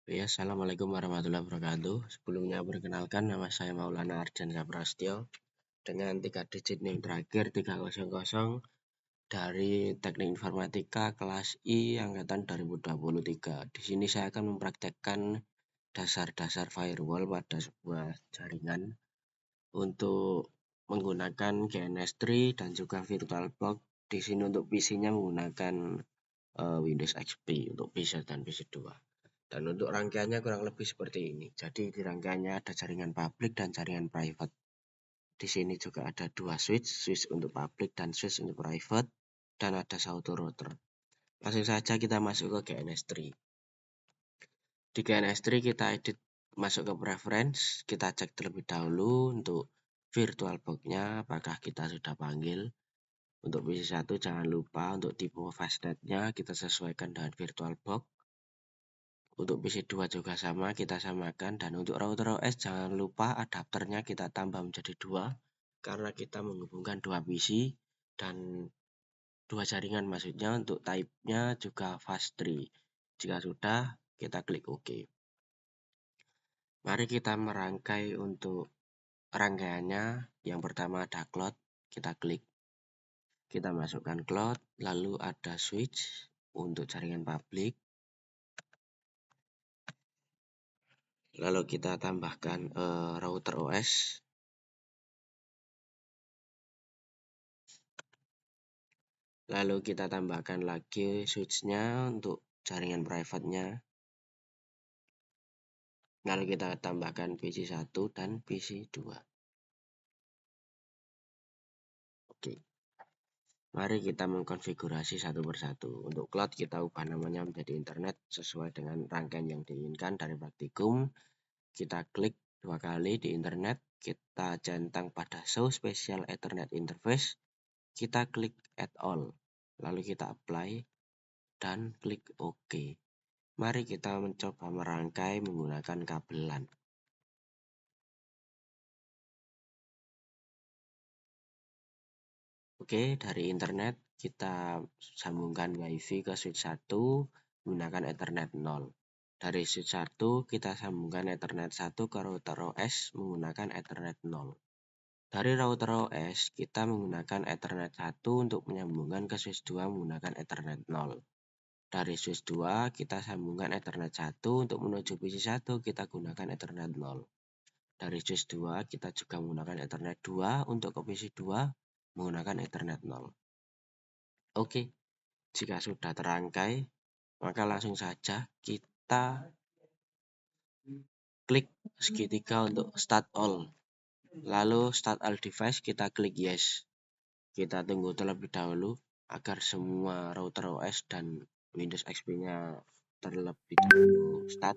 Ya, Assalamualaikum warahmatullahi wabarakatuh. Sebelumnya perkenalkan nama saya Maulana Ardiansyah Prasetyo dengan 3 digit NIM terakhir 300 dari Teknik Informatika kelas I angkatan 2023. Di sini saya akan mempraktekkan dasar-dasar firewall pada sebuah jaringan untuk menggunakan GNS3 dan juga VirtualBox. Di sini untuk PC-nya menggunakan Windows XP untuk PC dan PC2. Dan untuk rangkaiannya kurang lebih seperti ini. Jadi di rangkaiannya ada jaringan public dan jaringan private. Di sini juga ada dua switch untuk public dan switch untuk private, dan ada satu router. Langsung saja kita masuk ke GNS3. Di GNS3 kita edit masuk ke preference, kita cek terlebih dahulu untuk VirtualBox-nya apakah kita sudah panggil. Untuk PC1 jangan lupa untuk tipe fastnet-nya kita sesuaikan dengan VirtualBox. Untuk PC2 juga sama, kita samakan. Dan untuk router OS jangan lupa adapternya kita tambah menjadi 2 karena kita menghubungkan 2 PC dan 2 jaringan, maksudnya untuk type-nya juga fast 3. Jika sudah, kita klik OK. Mari kita merangkai untuk rangkaiannya. Yang pertama ada cloud, kita klik. Kita masukkan cloud, lalu ada switch untuk jaringan public. Lalu kita tambahkan router OS. Lalu kita tambahkan lagi switch-nya untuk jaringan private-nya. Lalu kita tambahkan PC1 dan PC2. Oke. Mari kita mengkonfigurasi satu persatu. Untuk cloud kita ubah namanya menjadi internet sesuai dengan rangkaian yang diinginkan dari praktikum. Kita klik 2 kali di internet, kita centang pada show special ethernet interface. Kita klik add all. Lalu kita apply dan klik OK. Mari kita mencoba merangkai menggunakan kabelan. Oke, dari internet kita sambungkan WiFi ke switch 1 menggunakan Ethernet 0. Dari switch 1 kita sambungkan Ethernet 1 ke router OS menggunakan Ethernet 0. Dari router OS kita menggunakan Ethernet 1 untuk menyambungkan ke switch 2 menggunakan Ethernet 0. Dari switch 2 kita sambungkan Ethernet 1 untuk menuju PC1 kita gunakan Ethernet 0. Dari switch 2 kita juga menggunakan Ethernet 2 untuk ke PC2 menggunakan Ethernet 0. Oke, jika sudah terangkai, maka langsung saja kita klik segitiga untuk start all. Lalu start all device kita klik yes. Kita tunggu terlebih dahulu agar semua router OS dan Windows XP-nya terlebih dahulu start.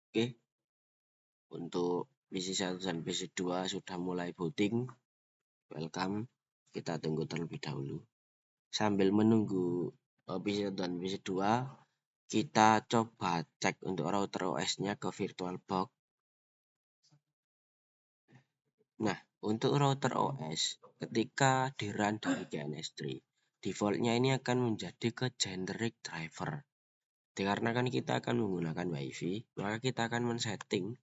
Oke, untuk PC1 dan PC2 sudah mulai booting. Welcome, kita tunggu terlebih dahulu. Sambil menunggu PC1 dan PC2, kita coba cek untuk router OS-nya ke VirtualBox. Nah, untuk router OS, ketika di run dari GNS3, defaultnya ini akan menjadi ke generic driver. Dikarenakan kita akan menggunakan WiFi, maka kita akan men-setting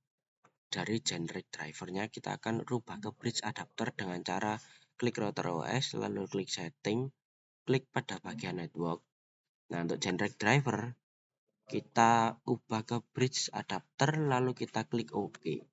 dari generic drivernya, kita akan rubah ke bridge adapter dengan cara klik router OS, lalu klik setting, klik pada bagian network. Nah, untuk generic driver, kita ubah ke bridge adapter, lalu kita klik OK.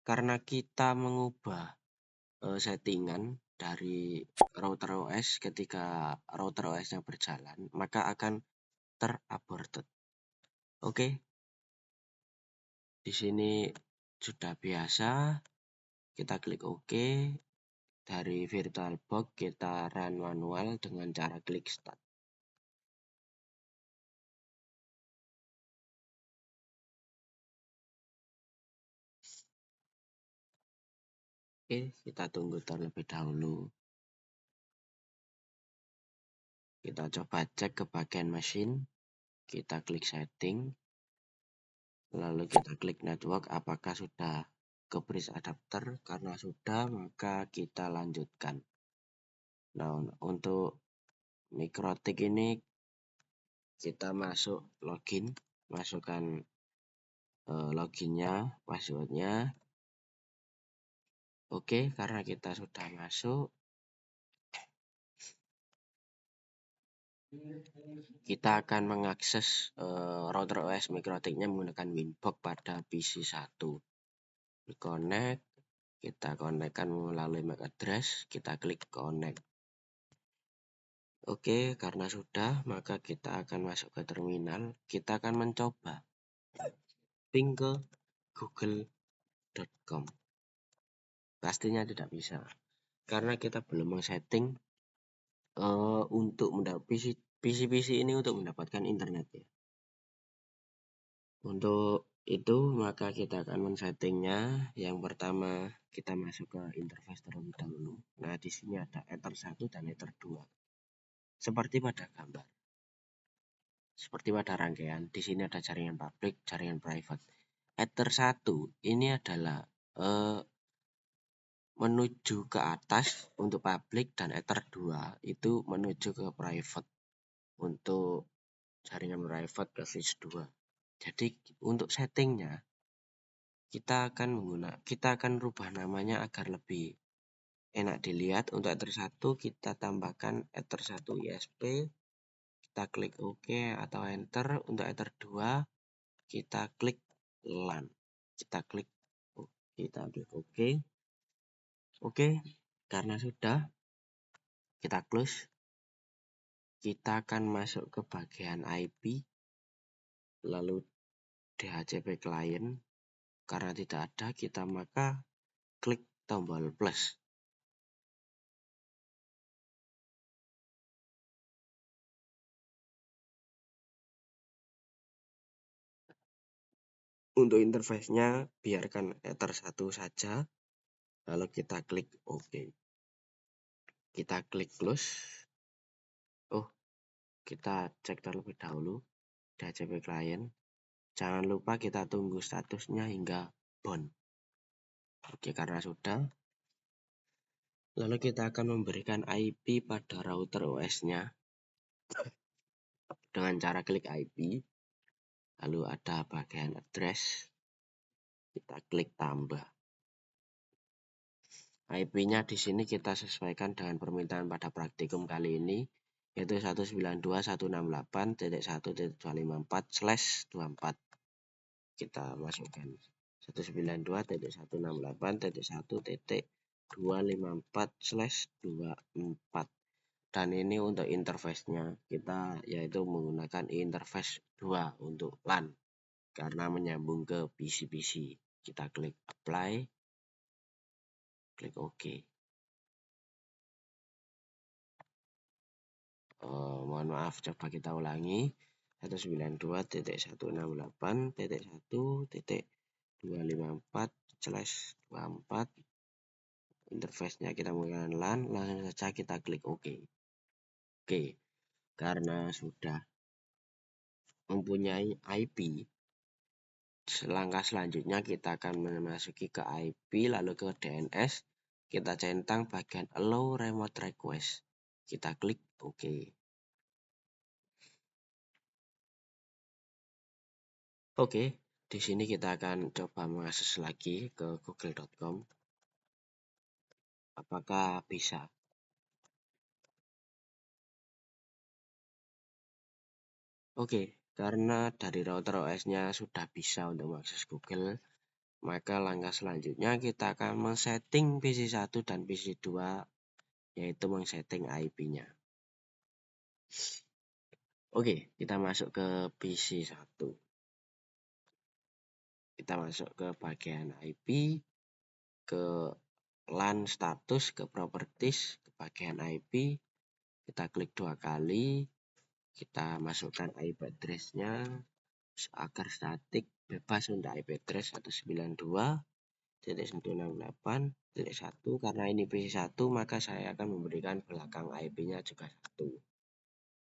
karena kita mengubah settingan dari router OS ketika router OS-nya berjalan, maka akan teraborted. Oke, di sini sudah biasa, kita klik OK. Dari VirtualBox kita run manual dengan cara klik Start. Oke, kita tunggu terlebih dahulu. Kita coba cek ke bagian mesin. Kita klik setting. Lalu kita klik network apakah sudah ke bridge adapter. Karena sudah, maka kita lanjutkan. Nah, untuk Mikrotik ini kita masuk login, masukkan loginnya, passwordnya. Oke, karena kita sudah masuk, kita akan mengakses router OS Mikrotiknya menggunakan Winbox pada PC 1. Connect, kita konekkan melalui MAC address, kita klik connect. Oke, karena sudah, maka kita akan masuk ke terminal. Kita akan mencoba ping ke google.com. Pastinya tidak bisa, karena kita belum men-setting untuk PC ini untuk mendapatkan internet ya. Untuk itu maka kita akan men-settingnya. Yang pertama kita masuk ke interface terlebih dahulu. Nah, di sini ada Ether 1 dan Ether 2. Seperti pada gambar. Seperti pada rangkaian, di sini ada jaringan public, jaringan private. Ether 1 ini adalah menuju ke atas untuk public dan Ether 2 itu menuju ke private untuk jaringan private ke switch 2. Jadi untuk settingnya kita akan rubah namanya agar lebih enak dilihat. Untuk Ether 1 kita tambahkan Ether 1 ISP, kita klik OK atau enter. Untuk Ether 2 kita klik LAN, kita klik OK. Oke, karena sudah, kita close. Kita akan masuk ke bagian IP, lalu DHCP client. Karena tidak ada, kita maka klik tombol plus. Untuk interface-nya biarkan Ether 1 saja. Lalu kita klik OK. Kita klik close. Oh, kita cek terlebih dahulu DHCP client. Jangan lupa kita tunggu statusnya hingga bound. Oke, karena sudah. Lalu kita akan memberikan IP pada router OS-nya dengan cara klik IP. Lalu ada bagian address. Kita klik tambah. IP-nya di sini kita sesuaikan dengan permintaan pada praktikum kali ini, yaitu 192.168.1.254/24. Kita masukkan 192.168.1.254/24. Dan ini untuk interface-nya kita yaitu menggunakan interface 2 untuk LAN karena menyambung ke PC-PC. Kita klik apply, klik OK. Mohon maaf, coba kita ulangi. 192.168.1.254/24. Interface-nya kita menggunakan LAN, langsung saja kita klik OK. Oke, karena sudah mempunyai IP, langkah selanjutnya kita akan memasuki ke IP, lalu ke DNS. Kita centang bagian Allow Remote Request. Kita klik OK. Oke, di sini kita akan coba mengakses lagi ke google.com. Apakah bisa? Oke, karena dari router OS-nya sudah bisa untuk mengakses Google, Maka langkah selanjutnya kita akan men-setting PC1 dan PC2, yaitu men-setting IP-nya. Oke, kita masuk ke PC1. Kita masuk ke bagian IP, ke LAN status, ke properties, ke bagian IP. Kita klik 2 kali, kita masukkan IP address-nya agar statik bebas untuk IP address 192.168.1. Karena ini PC1, maka saya akan memberikan belakang IP-nya juga 1.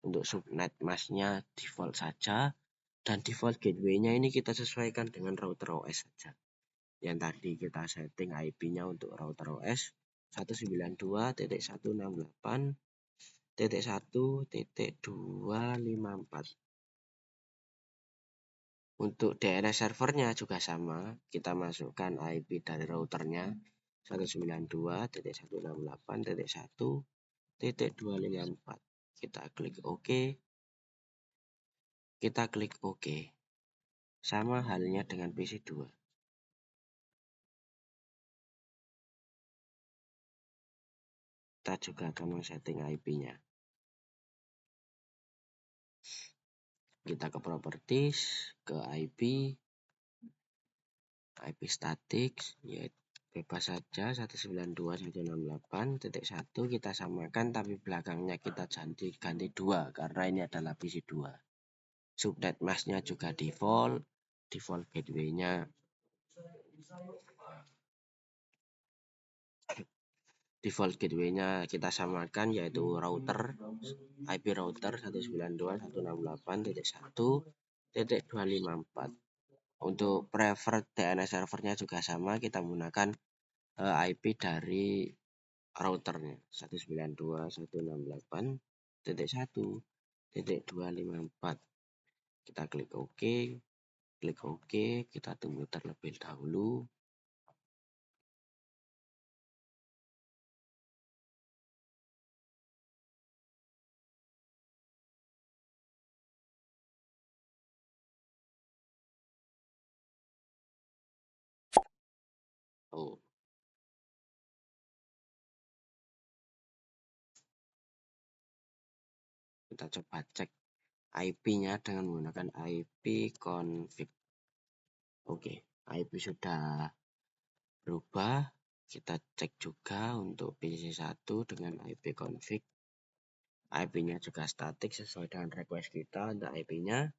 Untuk subnet mask-nya default saja, dan default gateway-nya ini kita sesuaikan dengan router OS saja. Yang tadi kita setting IP-nya untuk router OS 192.168.1.254. Untuk DNS servernya juga sama, kita masukkan IP dari routernya 192.168.1.254. Kita klik OK. Kita klik OK. Sama halnya dengan PC2. Kita juga akan men-setting IP-nya. Kita ke properties, ke IP static, yaitu bebas saja 192.168.1. Kita samakan, tapi belakangnya kita ganti 2 karena ini adalah PC2. Subnet mask-nya juga default gateway-nya kita samakan, yaitu IP router 192.168.1.254. Untuk preferred DNS servernya juga sama, kita menggunakan IP dari routernya 192.168.1.254. Kita klik OK. Kita tunggu terlebih dahulu. Kita coba cek IP-nya dengan menggunakan IP config. Oke, IP sudah berubah. Kita cek juga untuk PC1 dengan IP config. IP-nya juga statik sesuai dengan request kita untuk IP-nya.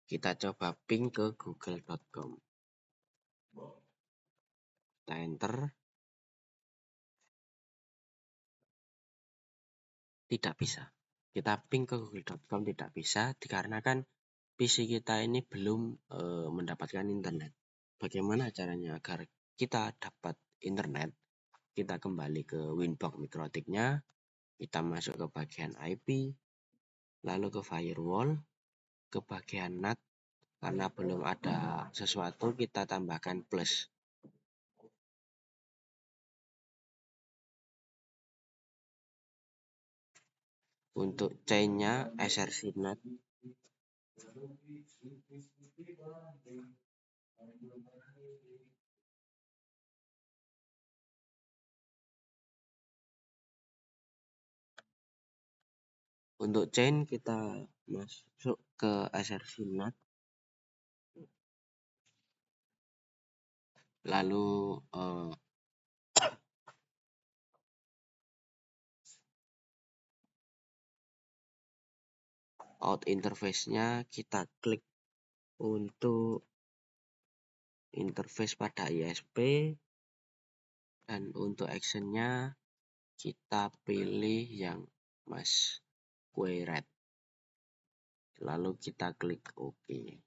Kita coba ping ke google.com. Kita enter. Tidak bisa. Kita ping ke google.com tidak bisa dikarenakan PC kita ini belum mendapatkan internet. Bagaimana caranya agar kita dapat internet? Kita kembali ke Winbox MikroTik-nya, kita masuk ke bagian IP, lalu ke firewall, ke bagian NAT. Karena belum ada sesuatu, kita tambahkan plus. Untuk chain-nya SRC NAT. Untuk chain kita masuk ke SRC NAT. Lalu out interface-nya kita klik untuk interface pada ISP, dan untuk action-nya kita pilih yang mask query. Lalu kita klik OK.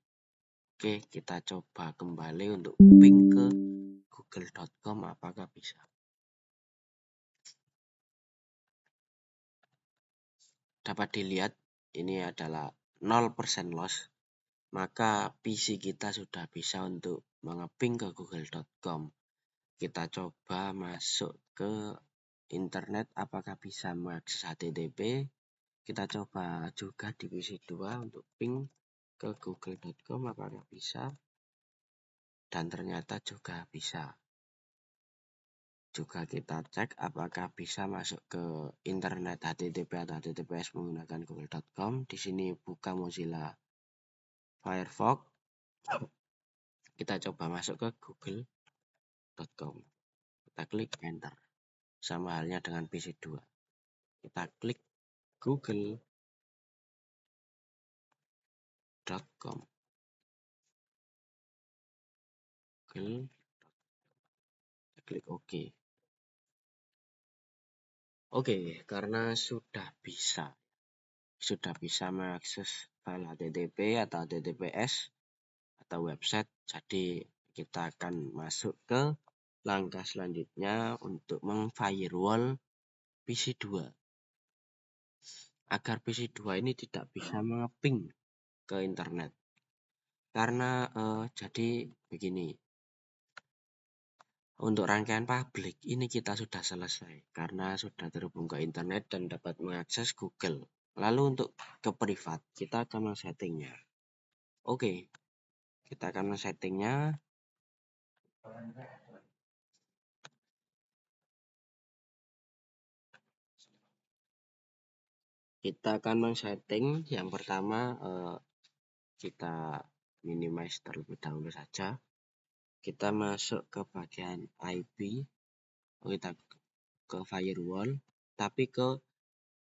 Oke, kita coba kembali untuk ping ke google.com, apakah bisa. Dapat dilihat ini adalah 0% loss. Maka PC kita sudah bisa untuk mengeping ke google.com. Kita coba masuk ke internet, apakah bisa mengakses HTTP. Kita coba juga di PC2 untuk ping ke google.com, apakah bisa. dan ternyata juga bisa. Juga kita cek apakah bisa masuk ke internet HTTP atau HTTPS menggunakan google.com. Di sini buka Mozilla Firefox. Kita coba masuk ke google.com. Kita klik enter. Sama halnya dengan PC2. Kita klik google.com. Kita klik OK. Oke, karena sudah bisa mengakses file HTTP atau HTTPS atau website, jadi kita akan masuk ke langkah selanjutnya untuk meng-firewall PC2 agar PC2 ini tidak bisa mengeping ke internet. Karena jadi begini, untuk rangkaian publik ini kita sudah selesai karena sudah terhubung ke internet dan dapat mengakses Google. Lalu untuk ke privat kita akan men-settingnya. Oke, kita akan men-settingnya. Kita akan men-setting yang pertama kita minimize terlebih dahulu saja. Kita masuk ke bagian IP, kita ke firewall, tapi ke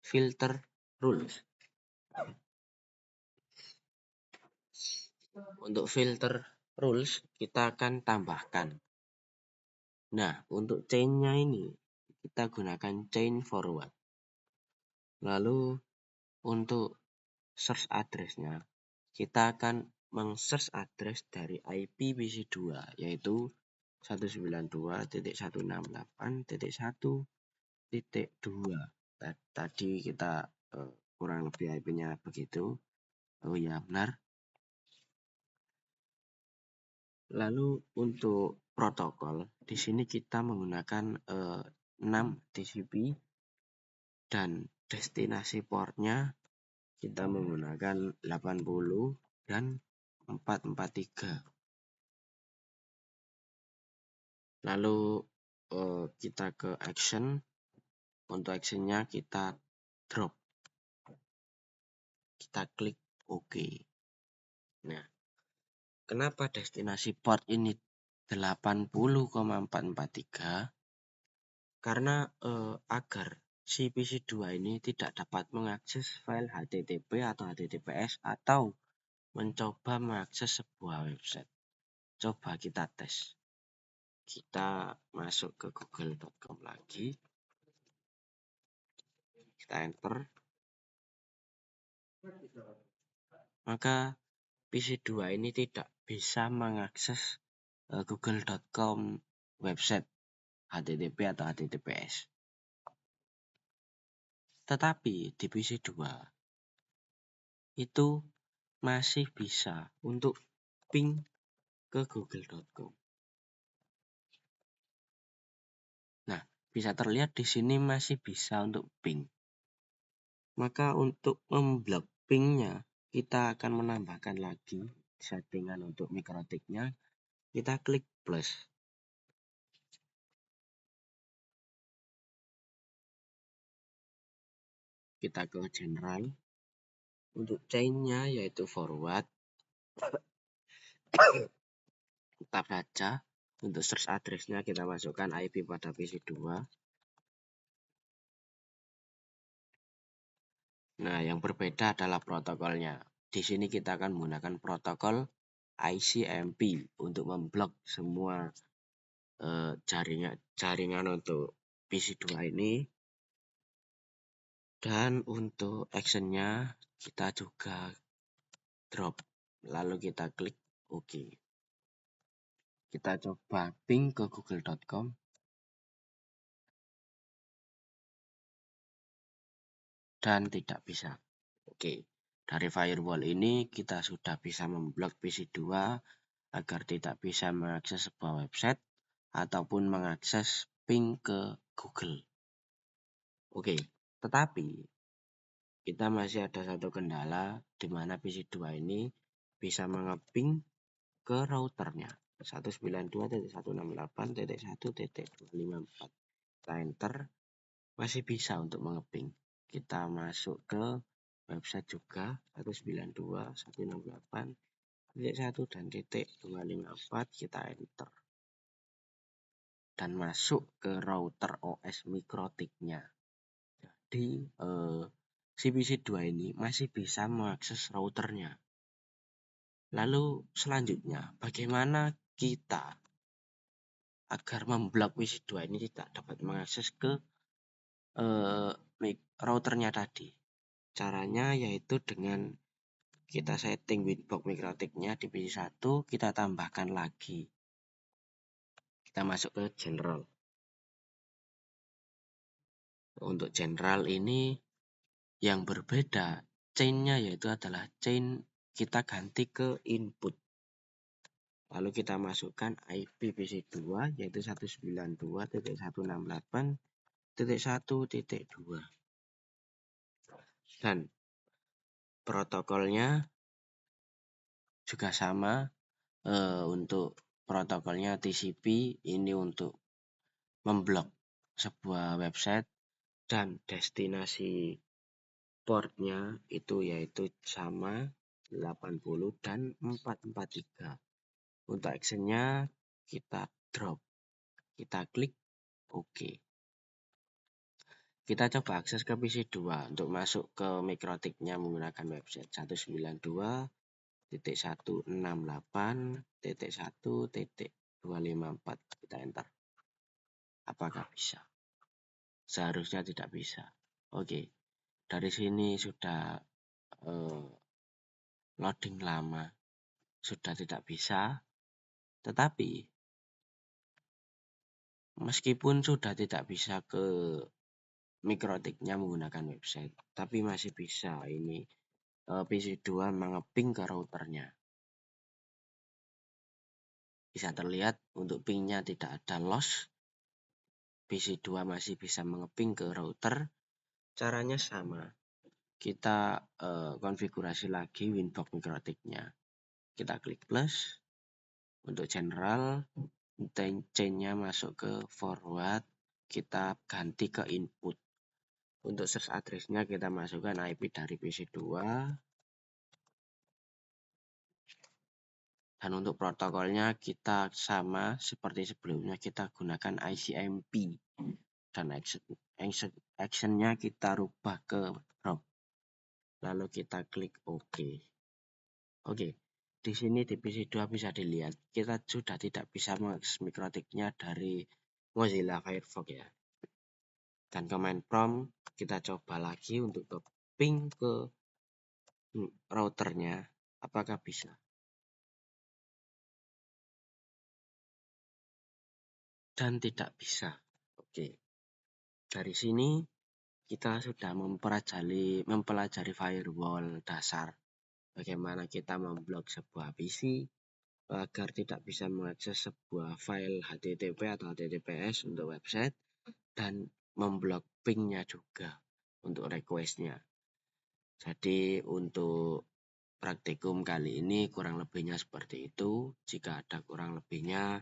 filter rules. Untuk filter rules kita akan tambahkan. Nah, untuk chain-nya ini kita gunakan chain forward. Lalu untuk search address-nya kita akan meng-search address dari IP PC2 yaitu 192.168.1.2. Tadi kita kurang lebih IP-nya begitu. Oh ya, benar. Lalu untuk protokol di sini kita menggunakan 6 TCP dan destinasi portnya kita menggunakan 80 dan 443. Lalu kita ke action. Untuk actionnya kita drop. Kita klik OK. Nah, kenapa destinasi port ini 80,443? Karena agar si PC2 ini tidak dapat mengakses file HTTP atau HTTPS atau mencoba mengakses sebuah website. Coba kita tes. Kita masuk ke google.com lagi. Kita enter. Maka PC2 ini tidak bisa mengakses google.com website HTTP atau HTTPS. Tetapi di PC2 itu masih bisa untuk ping ke google.com. Nah, bisa terlihat di sini masih bisa untuk ping. Maka untuk memblok pingnya kita akan menambahkan lagi settingan untuk mikrotiknya. Kita klik plus. Kita ke general. Untuk chain-nya yaitu forward. Tetap saja untuk search address-nya kita masukkan IP pada PC2. Nah, yang berbeda adalah protokolnya. Di sini kita akan menggunakan protokol ICMP untuk memblok semua jaringan untuk PC2 ini. Dan untuk actionnya kita juga drop. Lalu kita klik OK. Kita coba ping ke google.com. Dan tidak bisa. Oke, dari firewall ini kita sudah bisa memblok PC2 agar tidak bisa mengakses sebuah website ataupun mengakses ping ke Google. Oke, tetapi kita masih ada satu kendala di mana PC2 ini bisa mengeping ke routernya. 192.168.1.254. Kita enter, masih bisa untuk mengeping. Kita masuk ke website juga 192.168.1 dan .254, kita enter dan masuk ke router OS Mikrotik-nya. Jadi si PC2 ini masih bisa mengakses routernya. Lalu selanjutnya, bagaimana kita agar memblok PC2 ini tidak dapat mengakses ke routernya tadi? Caranya yaitu dengan kita setting Winbox Mikrotik-nya di PC1, kita tambahkan lagi. Kita masuk ke general. Untuk general ini yang berbeda chain-nya yaitu adalah chain kita ganti ke input. Lalu kita masukkan IP PC2 yaitu 192.168.1.2 dan protokolnya juga sama. Untuk protokolnya TCP ini untuk memblok sebuah website dan destinasi portnya itu yaitu sama 80 dan 443. Untuk actionnya kita drop, kita klik OK. Kita coba akses ke PC2 untuk masuk ke Mikrotik-nya menggunakan website 192.168.1.254. Kita enter. Apakah bisa? Seharusnya tidak bisa. Oke. Dari sini sudah loading lama, sudah tidak bisa. Tetapi meskipun sudah tidak bisa ke Mikrotik-nya menggunakan website, tapi masih bisa ini PC2 mengeping ke routernya. Bisa terlihat untuk pingnya tidak ada loss. PC2 masih bisa mengeping ke router. Caranya sama. Kita konfigurasi lagi Winbox Mikrotik-nya. Kita klik plus. Untuk general, chain-nya masuk ke forward. Kita ganti ke input. Untuk search address-nya kita masukkan IP dari PC2. Dan untuk protokolnya kita sama seperti sebelumnya, kita gunakan ICMP. Dan action-nya kita rubah ke drop. Lalu kita klik OK. Oke, di sini di PC2 bisa dilihat kita sudah tidak bisa mengakses Mikrotik-nya dari Mozilla Firefox ya. Dan command prompt kita coba lagi untuk ping ke routernya, apakah bisa? Dan tidak bisa. Oke. Dari sini kita sudah mempelajari firewall dasar. Bagaimana kita memblok sebuah PC agar tidak bisa mengakses sebuah file HTTP atau HTTPS untuk website dan memblok pingnya juga untuk requestnya. Jadi untuk praktikum kali ini kurang lebihnya seperti itu. Jika ada kurang lebihnya,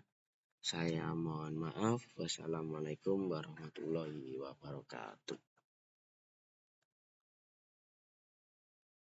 saya mohon maaf. Wassalamualaikum warahmatullahi wabarakatuh.